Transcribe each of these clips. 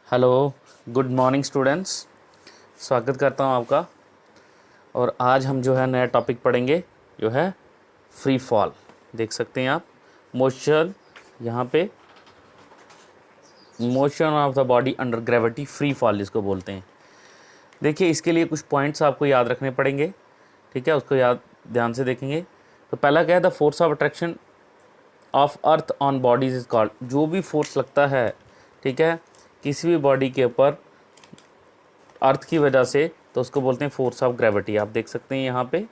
Hello, good morning students. स्वागत करता हूं आपका। और आज हम जो है नया टॉपिक पढ़ेंगे जो है फ्री फॉल। देख सकते हैं आप मोशन, यहाँ पे motion of the body under gravity, free fall जिसको बोलते हैं। देखिए, इसके लिए कुछ पॉइंट्स आपको याद रखने पड़ेंगे, ठीक है। उसको ध्यान से देखेंगे। तो पहला क्या है, the force of attraction of earth on bodies is called. जो भी फोर्स लगता है, ठीक है, किसी भी बॉडी के ऊपर अर्थ की वजह से, तो उसको बोलते हैं फोर्स ऑफ ग्रेविटी। आप देख सकते हैं यहाँ पे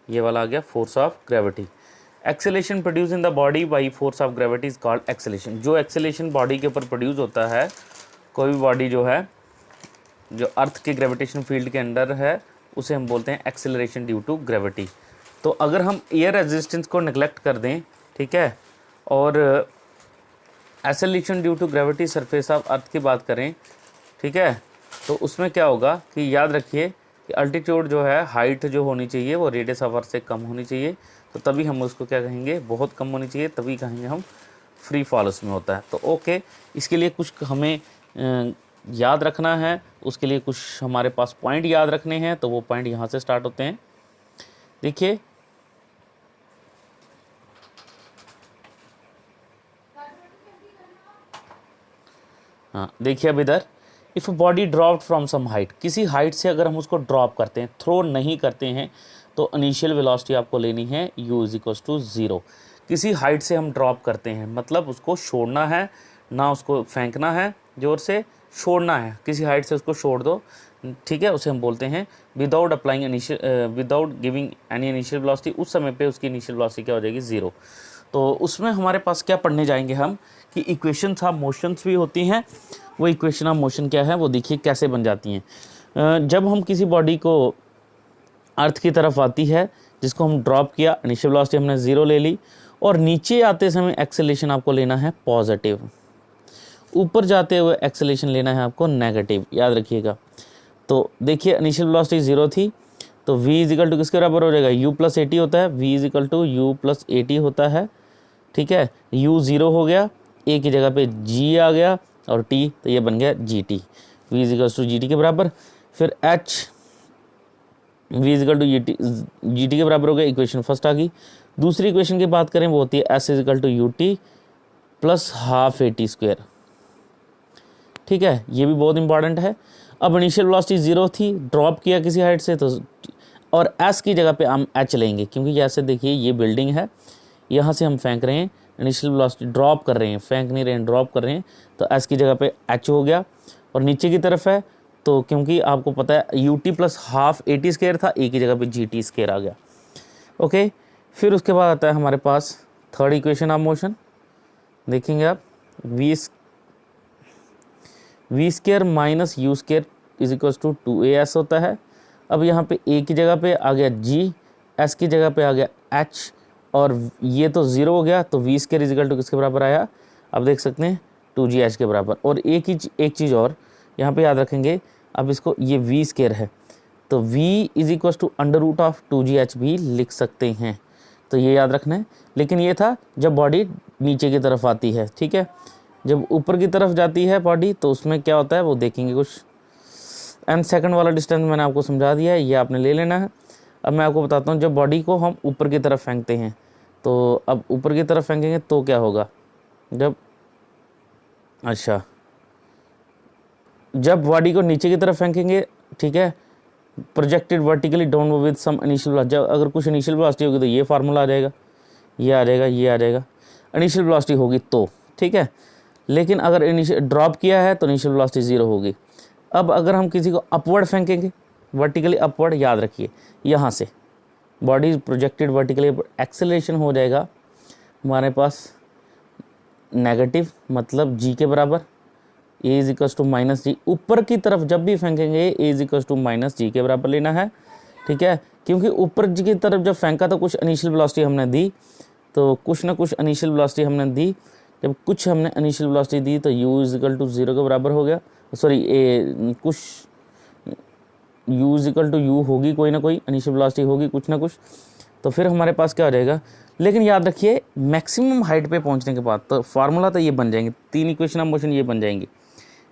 ये वाला आ गया force of gravity. Acceleration produce in the body by force of gravity is called acceleration. जो एक्सेलेरेशन बॉडी के ऊपर प्रोड्यूस होता है, कोई भी बॉडी जो है जो अर्थ के ग्रेविटेशन फील्ड के अंडर है, उसे हम बोलते हैं एक्सेलरेशन ड्यू टू ग्रेविटी। तो अगर हम एयर रेजिस्टेंस को नेग्लेक्ट कर दें, ठीक है, और acceleration due to gravity surface of earth की बात करें, ठीक है, तो उसमें क्या होगा कि याद रखिए कि अल्टीट्यूड जो है, हाइट जो होनी चाहिए वो रेडियस ऑफ अर्थ से कम होनी चाहिए। तो तभी हम उसको क्या कहेंगे, बहुत कम होनी चाहिए, तभी कहेंगे हम फ्री फॉल उसमें होता है। तो ओके, इसके लिए कुछ हमें याद रखना है, उसके लिए कुछ हमारे पास पॉइंट याद रखने हैं। तो वो पॉइंट यहाँ से स्टार्ट होते हैं। देखिए, हाँ देखिए अब इधर, if body dropped from some height, किसी हाइट से अगर हम उसको ड्रॉप करते हैं, थ्रो नहीं करते हैं, तो इनिशियल वेलोसिटी आपको लेनी है u इज इक्वल्स टू 0। किसी हाइट से हम ड्रॉप करते हैं मतलब उसको छोड़ना है, ना उसको फेंकना है जोर से, छोड़ना है। किसी हाइट से उसको छोड़ दो, ठीक है, उसे हम बोलते हैं without applying initial, without giving any initial velocity. उस समय पे उसकी इनिशियल वेलोसिटी क्या हो जाएगी, 0। तो उसमें हमारे पास क्या पढ़ने जाएंगे हम कि इक्वेशंस ऑफ मोशंस भी होती हैं। वो इक्वेशन ऑफ मोशन क्या है, वो देखिए कैसे बन जाती हैं। जब हम किसी बॉडी को अर्थ की तरफ आती है, जिसको हम ड्रॉप किया, इनिशियल वेलोसिटी हमने 0 ले ली, और नीचे आते समय एक्सेलरेशन आपको लेना है पॉजिटिव, ऊपर जाते हुए एक्सेलरेशन लेना है आपको नेगेटिव, याद रखिएगा। तो देखिए, इनिशियल वेलोसिटी 0 थी, तो v इज इक्वल टू किसके बराबर हो जाएगा, u प्लस 80 होता है, v is equal to u plus 80 होता है, ठीक है। u 0 हो गया, a की जगह पे g आ गया, और t, तो ये बन गया gt, v is equal to gt के बराबर। फिर h v is equal to gt के बराबर हो गया, इक्वेशन फर्स्ट आ गई। दूसरी इक्वेशन की बात करें, वो होती है s is equal to ut plus half at square, ठीक है, ये भी बहुत इंपॉर्टेंट है। अब इनिशियल वेलोसिटी 0 थी, ड्रॉप किया किसी हाइट से, तो और s की जगह पे हम h लेंगे, क्योंकि जैसे देखिए ये बिल्डिंग है, यहाँ से हम फेंक रहे हैं, इनिशियल वेलोसिटी ड्रॉप कर रहे हैं, फेंक नहीं रहे हैं, ड्रॉप कर रहे हैं, तो s की जगह पे h हो गया। और नीचे की तरफ है, तो क्योंकि आपको पता है ut plus half at square था, a की जगह पे gt स्क्वायर आ गया, ओके। फिर उसके बाद आता है हमारे पास थर्ड इक्वेशन ऑफ मोशन। देखेंगे आप, v square minus u square is equal to 2as होता है। अब यहाँ पे a की जगह पे आ गया g, s की जगह पे आ गया h, और ये तो 0 हो गया, तो v square is equal to किसके बराबर आया, अब देख सकते हैं 2gh के बराबर। और एक चीज़ और यहाँ पे याद रखेंगे, अब इसको, ये v स्क्वायर है, तो v is equal to under root of 2gh भी लिख सकते हैं, तो ये याद रखना है। लेकिन ये था जब बॉडी नीचे की तरफ आती है, ठीक है। जब ऊपर की तरफ जाती है बॉडी, तो उसमें क्या होता है वो देखेंगे कुछ। एंड सेकंड वाला डिस्टेंस मैंने आपको समझा दिया है, ये आपने ले लेना है। अब मैं आपको बताता हूँ, जब बॉडी को हम ऊपर की तरफ फेंकते हैं, तो अब ऊपर की तरफ फेंकेंगे तो क्या होगा, जब बॉडी को नीचे की तरफ फेंकेंगे, ठीक है, projected vertically down with some initial velocity, जब अगर कुछ इनिशियल वेलोसिटी होगी तो ये फार्मूला आ जाएगा, ये आ जाएगा, ये आ जाएगा, इनिशियल वेलोसिटी होगी तो, ठीक है। लेकिन अगर इनिशियल ड्रॉप किया है तो इनिशियल वेलोसिटी 0 होगी। अब अगर हम किसी को अपवर्ड फेंकेंगे, वर्टिकली अपवर्ड, याद रखिए यहाँ से बॉडी प्रोजेक्टेड वर्टिकली, एक्सेलरेशन हो जाएगा हमारे पास नेगेटिव, मतलब g के बराबर, a is equal to minus G. ऊपर की तरफ जब भी फेंकेंगे a is equal to minus G के बराबर लेना है, ठीक है, क्योंकि ऊपर की तरफ जब फेंका तो कुछ इनिशियल वेलोसिटी हमने दी, तो कुछ ना कुछ इनिशियल वेलोसिटी हमने दी, जब कुछ हमने इनिशियल वेलोसिटी दी तो u इज इक्वल टू 0 के बराबर हो गया, सॉरी कुछ u is equal to u होगी, कोई ना कोई इनिशियल वेलोसिटी होगी कुछ ना कुछ, तो फिर हमारे पास क्या हो जाएगा। लेकिन याद रखिए, मैक्सिमम हाइट पे पहुंचने के बाद तो फार्मूला तो ये बन जाएंगे, 3 इक्वेशन ऑफ मोशन ये बन जाएंगी।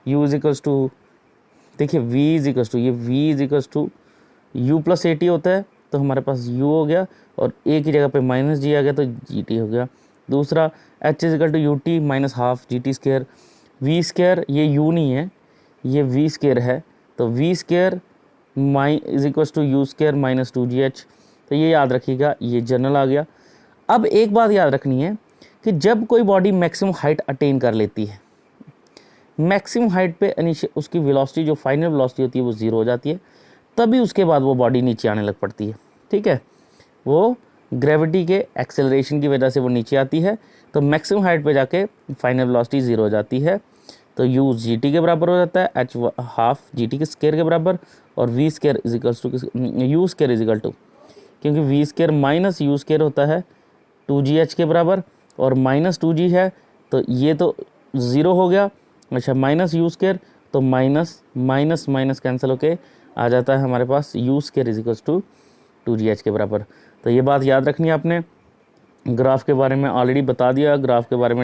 u इज इक्वल्स टू, देखिए v इज इक्वल्स टू, ये v is equals to u plus AT होता है, तो हमारे पास u हो गया और a की जगह पे माइनस g आ गया तो gt हो गया। दूसरा h is equal to u t minus half g t square, v square ये u नहीं है, ये v स्क्र है, तो v square is equals to u square minus 2gh। तो ये याद रखिएगा, ये जनरल आ गया। अब एक बात याद रखनी है कि जब कोई बॉडी मैक्सिमम हाइट अटेन कर लेती है, मैक्सिमम हाइट पे उसकी वेलोसिटी जो फाइनल वेलोसिटी होती है वो 0 हो जाती है, तभी उसके बाद वो बॉडी नीचे आने लग पड़ती है। ठीक है, वो ग्रेविटी के एक्सेलरेशन की वजह से वो नीचे आती है, तो मैक्सिमम हाइट पे जाके फाइनल वेलोसिटी 0 हो जाती है, तो u gt के बराबर हो जाता है, h हाफ gt के स्क्वायर के बराबर, और v square is equal to u square is equal to, क्योंकि v square minus u square होता है 2gh के बराबर, और माइनस 2g है तो ये तो 0 हो गया। अच्छा, माइनस यू स्क्वायर, तो माइनस माइनस माइनस कैंसिल होके आ जाता है हमारे पास u square is equal to 2gh के बराबर। तो ये बात याद रखनी है आपने। ग्राफ के बारे में ऑलरेडी बता दिया, ग्राफ के बारे में